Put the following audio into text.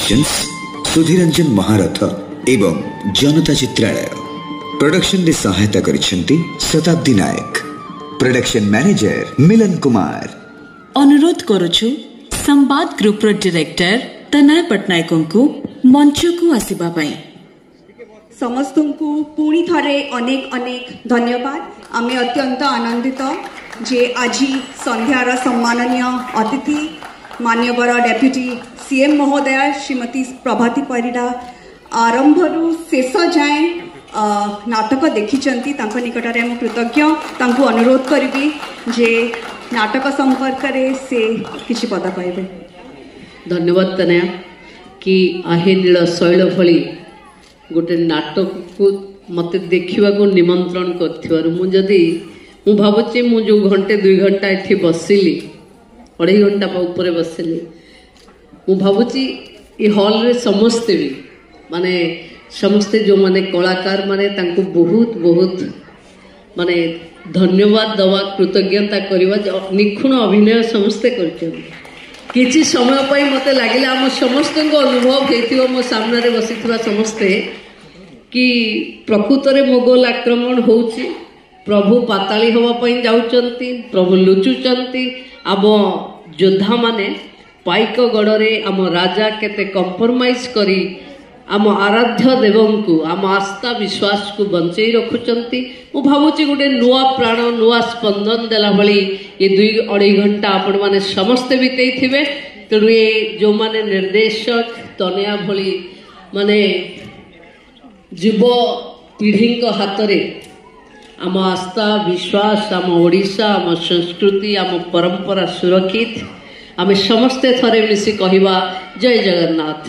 Creations, सुधीरंजन महारथ एवं जनता चित्रालय। Production रे सहायता करिसेंती शताब्दी नायक। प्रोडक्शन मैनेजर मिलन कुमार। अनुरोध करुछु संवाद ग्रुप रो डायरेक्टर तनय पटनायक को मंच को आसीबा पई। समस्त को पुणी थरे अनेक अनेक धन्यवाद। आमे अत्यंत आनंदित जे आज संध्यार सम्माननीय अतिथि मान्यवर डेप्यूटी सीएम महोदया श्रीमती प्रभाती परिडा आरंभरू शेष जाए नाटक देखिचंती तांको निकटरे हम कृतज्ञ। तांको अनुरोध करिबी जे नाटक संपर्क रे से किछि पद कहबे। धन्यवाद तनया कि आहे नील शैल भली गोटे नाटक को मत देखा निमंत्रण कर भावुची मु जो घंटे 2 घंटा ये बसिली 2.5 घंटा ऊपर बसिली मु भावुची ये हॉल रे समस्ते भी माने समस्ते जो माने कलाकार माने तांको बहुत बहुत माने धन्यवाद दवा कृतज्ञता करवा निखुण अभिनय समस्ते कर किसी समय पर मत लगे आम समस्त अनुभव हो मो सामने बसी समस्ते कि प्रकृत में मोगल आक्रमण हो प्रभु पाताली हाँपाई जाऊँच प्रभु लुचुंट आम योद्धा माने पाइक गड़े आम राजा केते कंप्रोमाइज करी आम आराध्य देवं को आम आस्था विश्वास को बंचई रखुंट। मु भावुची गोटे नुआ प्राण नुआ स्पंदन देला भली ये 2-2.5 घंटा आपण माने समस्ते बितई थिबे। तेणु ये जो माने निर्देशक तनया भली माने युव पीढ़ी हाथ में आम आस्था विश्वास आम ओडिशा आम संस्कृति आम परंपरा सुरक्षित आम समस्ते थरे मिसी कहवा जय जगन्नाथ।